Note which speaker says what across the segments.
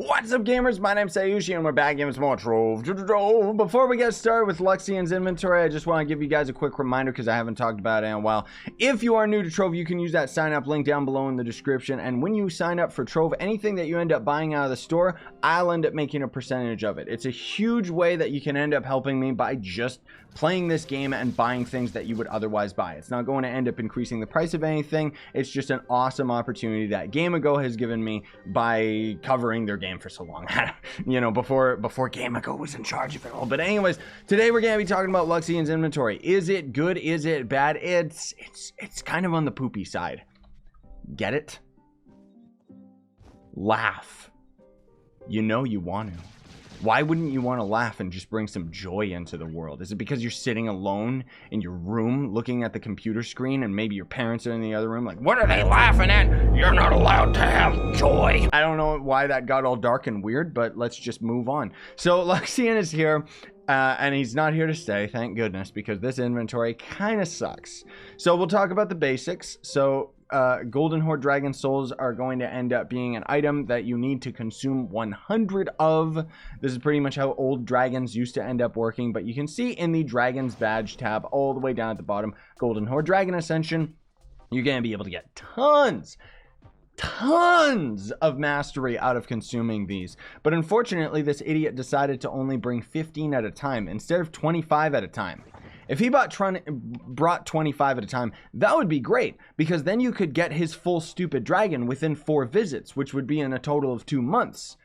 Speaker 1: What's up, gamers? My name's Scyushi and we're back in some more Trove. Before we get started with LUXION'S inventory, I just want to give you guys a quick reminder because I haven't talked about it in a while. If you are new to Trove, you can use that sign up link down below in the description, and when you sign up for Trove, anything that you end up buying out of the store, I'll end up making a percentage of it. It's a huge way that you can end up helping me by just playing this game and buying things that you would otherwise buy. It's not going to end up increasing the price of anything. It's just an awesome opportunity that Game Ago has given me by covering their game for so long. You know, before Game Ago was in charge of it all. But anyways, today we're going to be talking about LUXION'S inventory. Is it good? Is it bad? It's kind of on the poopy side. Get it? Laugh. You know you want to. Why wouldn't you want to laugh and just bring some joy into the world? Is it because you're sitting alone in your room looking at the computer screen and maybe your parents are in the other room like, what are they laughing at? You're not allowed to have joy. I don't know why that got all dark and weird, but let's just move on. So LUXION is here. And he's not here to stay, thank goodness, because this inventory kind of sucks. So we'll talk about the basics. So golden Hoard dragon souls are going to end up being an item that you need to consume 100 of. This is pretty much how old dragons used to end up working, but you can see in the dragons badge tab all the way down at the bottom, golden Hoard dragon ascension, you're going to be able to get tons of mastery out of consuming these. But unfortunately, this idiot decided to only bring 15 at a time instead of 25 at a time. If he brought 25 at a time, that would be great, because then you could get his full stupid dragon within 4 visits, which would be in a total of 2 months.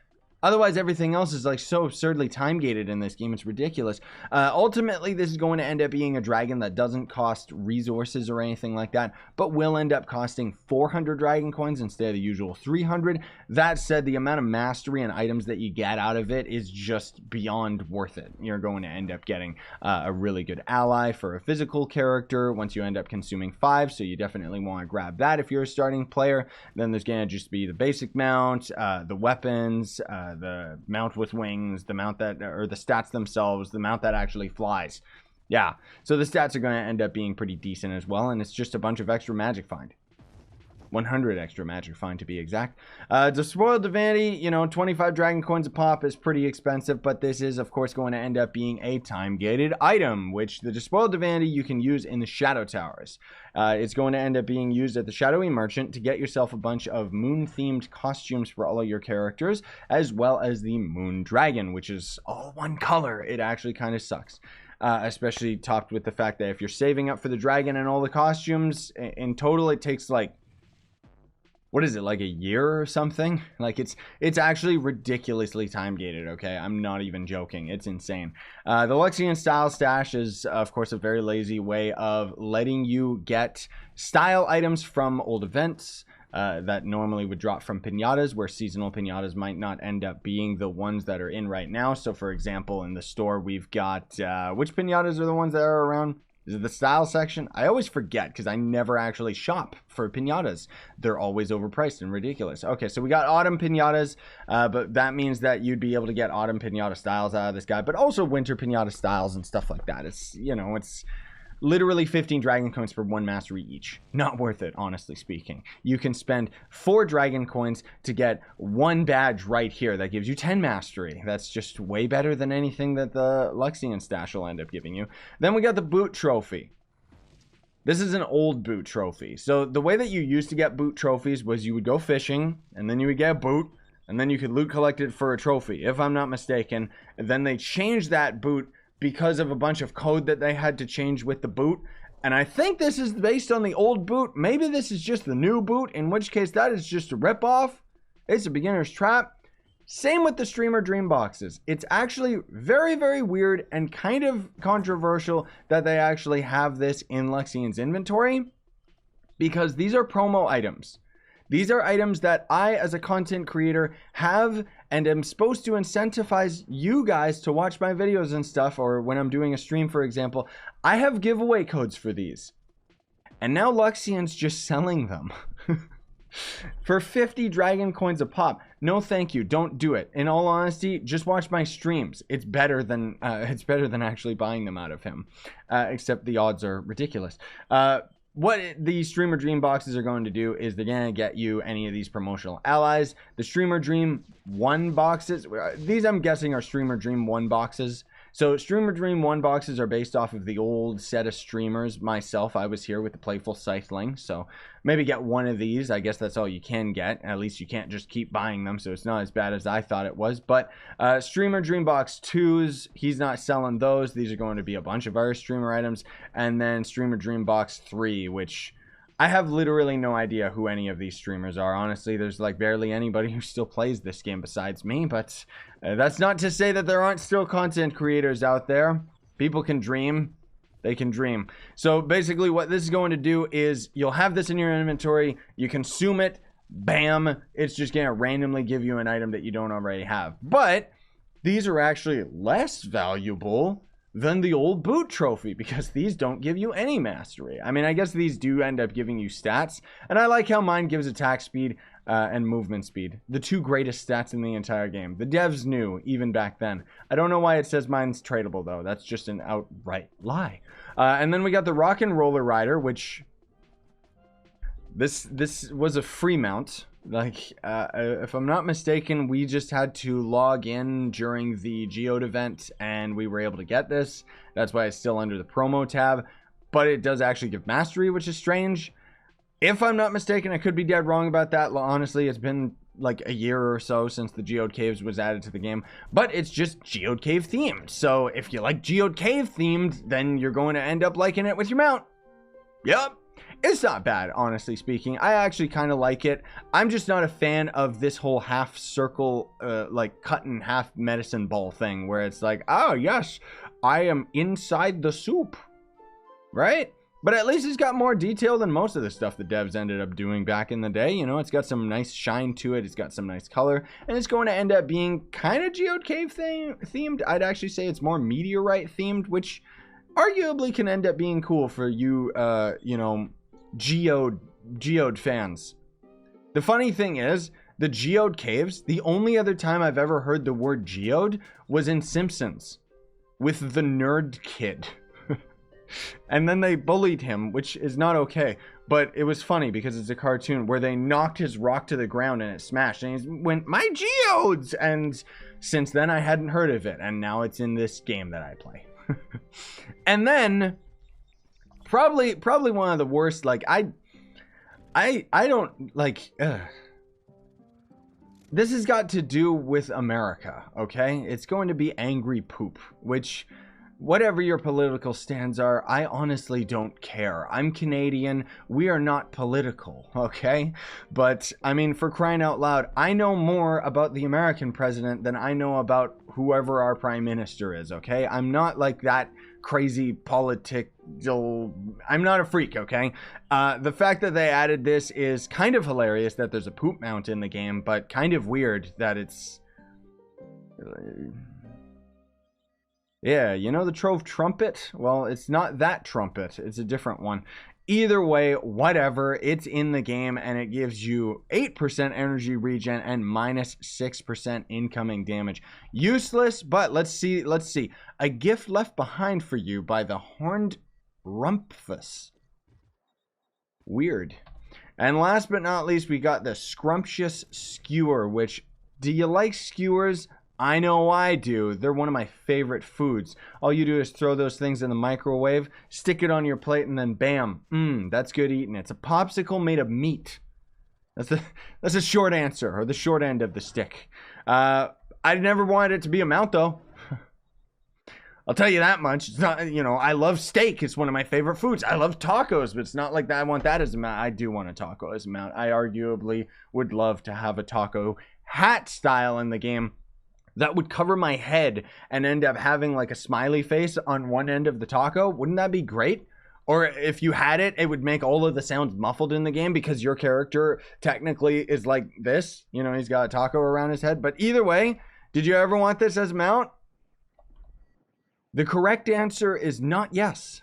Speaker 1: Otherwise, everything else is like so absurdly time-gated in this game. It's ridiculous. Ultimately, this is going to end up being a dragon that doesn't cost resources or anything like that, but will end up costing 400 dragon coins instead of the usual 300. That said, the amount of mastery and items that you get out of it is just beyond worth it. You're going to end up getting a really good ally for a physical character once you end up consuming 5, so you definitely want to grab that if you're a starting player. Then there's going to just be the basic mount, the weapons, the mount with wings, the mount that, or the stats themselves, the mount that actually flies. Yeah, so the stats are going to end up being pretty decent as well, and it's just a bunch of extra magic find. 100 extra magic find to be exact. Despoiled Divinity, you know, 25 dragon coins a pop is pretty expensive, but this is of course going to end up being a time-gated item, which the Despoiled Divinity you can use in the Shadow Towers. It's going to end up being used at the Shadowy Merchant to get yourself a bunch of moon-themed costumes for all of your characters, as well as the Moon Dragon, which is all one color. It actually kind of sucks. Especially topped with the fact that if you're saving up for the dragon and all the costumes, in total it takes like, what is it, like a year or something? Like it's actually ridiculously time gated, okay? I'm not even joking. It's insane. The LUXION style stash is, of course, a very lazy way of letting you get style items from old events that normally would drop from pinatas, where seasonal pinatas might not end up being the ones that are in right now. So, for example, in the store, we've got, which pinatas are the ones that are around? Is it the style section? I always forget because I never actually shop for pinatas. They're always overpriced and ridiculous. Okay, so we got autumn pinatas, but that means that you'd be able to get autumn pinata styles out of this guy, but also winter pinata styles and stuff like that. It's, you know, it's literally 15 dragon coins for 1 mastery each. Not worth it, honestly speaking. You can spend 4 dragon coins to get 1 badge right here that gives you 10 mastery. That's just way better than anything that the LUXION stash will end up giving you. Then we got the boot trophy. This is an old boot trophy. So the way that you used to get boot trophies was you would go fishing, and then you would get a boot, and then you could loot collect it for a trophy, if I'm not mistaken. And then they changed that boot because of a bunch of code that they had to change with the boot. And I think this is based on the old boot. Maybe this is just the new boot, in which case that is just a ripoff. It's a beginner's trap. Same with the streamer dream boxes. It's actually very, very weird and kind of controversial that they actually have this in LUXION'S inventory, because these are promo items. These are items that I, as a content creator, have and am supposed to incentivize you guys to watch my videos and stuff, or when I'm doing a stream, for example. I have giveaway codes for these. And now LUXION'S just selling them. For 50 dragon coins a pop. No thank you, don't do it. In all honesty, just watch my streams. It's better than actually buying them out of him. Except the odds are ridiculous. what the Streamer Dream boxes are going to do is they're going to get you any of these promotional allies. The Streamer Dream 1 boxes, these I'm guessing are Streamer Dream 1 boxes. So Streamer Dream 1 boxes are based off of the old set of streamers. Myself, I was here with the Playful Cycling, so maybe get one of these. I guess that's all you can get. At least you can't just keep buying them, so it's not as bad as I thought it was. But Streamer Dream Box 2s, he's not selling those. These are going to be a bunch of our streamer items. And then Streamer Dream Box 3, which I have literally no idea who any of these streamers are. Honestly, there's like barely anybody who still plays this game besides me, but that's not to say that there aren't still content creators out there. People can dream. They can dream. So basically what this is going to do is you'll have this in your inventory. You consume it. Bam. It's just going to randomly give you an item that you don't already have. But these are actually less valuable than the old boot trophy, because these don't give you any mastery. I mean, I guess these do end up giving you stats, and I like how mine gives attack speed and movement speed, the 2 greatest stats in the entire game. The devs knew even back then. I don't know why it says mine's tradable though. That's just an outright lie. And then we got the Rock and Roller Rider, which this was a free mount. Like, if I'm not mistaken, we just had to log in during the Geode event and we were able to get this. That's why it's still under the promo tab, but it does actually give mastery, which is strange. If I'm not mistaken, I could be dead wrong about that. Honestly, it's been like a year or so since the Geode Caves was added to the game, but it's just Geode Cave themed. So if you like Geode Cave themed, then you're going to end up liking it with your mount. Yep. It's not bad, honestly speaking. I actually kind of like it. I'm just not a fan of this whole half circle, like cut in half medicine ball thing, where it's like, oh yes, I am inside the soup, right? But at least it's got more detail than most of the stuff the devs ended up doing back in the day. You know, it's got some nice shine to it. It's got some nice color, and it's going to end up being kind of Geode Cave themed. I'd actually say it's more meteorite themed, which arguably can end up being cool for you, you know, Geode fans. The funny thing is, the Geode Caves, the only other time I've ever heard the word Geode was in Simpsons with the nerd kid. And then they bullied him, which is not okay. But it was funny because it's a cartoon where they knocked his rock to the ground and it smashed. And he went, my Geodes! And since then I hadn't heard of it. And now it's in this game that I play. And then probably one of the worst, like I don't like this has got to do with America, okay? It's going to be angry poop, which whatever your political stands are, I honestly don't care. I'm Canadian. We are not political, okay? But I mean, for crying out loud, I know more about the American president than I know about whoever our prime minister is, okay? I'm not like that crazy political, I'm not a freak, okay? The fact that they added this is kind of hilarious that there's a poop mount in the game, but kind of weird that it's yeah, you know the Trove trumpet? Well, it's not that trumpet. It's a different one. Either way, whatever. It's in the game, and it gives you 8% energy regen and minus 6% incoming damage. Useless, but let's see. A gift left behind for you by the Horned Rumpus. Weird. And last but not least, we got the Scrumptious Skewer, which, do you like skewers? I know I do. They're one of my favorite foods. All you do is throw those things in the microwave, stick it on your plate, and then bam. That's good eating. It's a popsicle made of meat. That's a short answer, or the short end of the stick. I never wanted it to be a mount, though. I'll tell you that much. It's not, you know, I love steak. It's one of my favorite foods. I love tacos, but it's not like that. I want that as a mount. I do want a taco as a mount. I arguably would love to have a taco hat style in the game that would cover my head and end up having like a smiley face on one end of the taco. Wouldn't that be great? Or if you had it, it would make all of the sounds muffled in the game because your character technically is like this. You know, he's got a taco around his head. But either way, did you ever want this as a mount? The correct answer is not yes.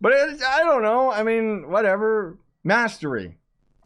Speaker 1: But I don't know. I mean, whatever. Mastery.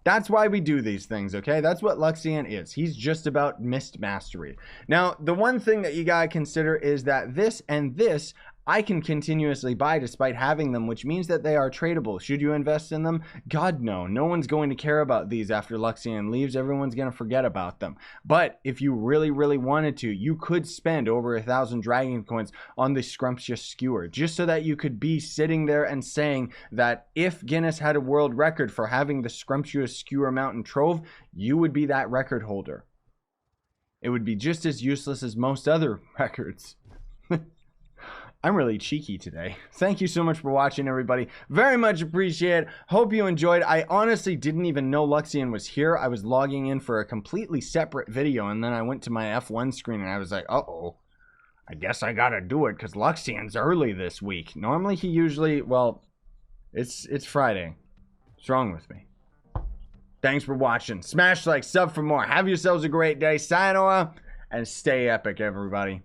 Speaker 1: That's why we do these things, okay? That's what Luxion is. He's just about missed mastery. Now, the one thing that you gotta consider is that this and this I can continuously buy despite having them, which means that they are tradable. Should you invest in them? God, no. No one's going to care about these after Luxion leaves. Everyone's going to forget about them. But if you really, really wanted to, you could spend over 1,000 dragon coins on the Scrumptious Skewer, just so that you could be sitting there and saying that if Guinness had a world record for having the Scrumptious Skewer Mountain Trove, you would be that record holder. It would be just as useless as most other records. I'm really cheeky today. Thank you so much for watching, everybody. Very much appreciate it. Hope you enjoyed. I honestly didn't even know Luxion was here. I was logging in for a completely separate video, and then I went to my F1 screen, and I was like, uh-oh. I guess I gotta do it, because Luxion's early this week. Normally, he usually, well, it's Friday. What's wrong with me? Thanks for watching. Smash like, sub for more. Have yourselves a great day. Sayonara, and stay epic, everybody.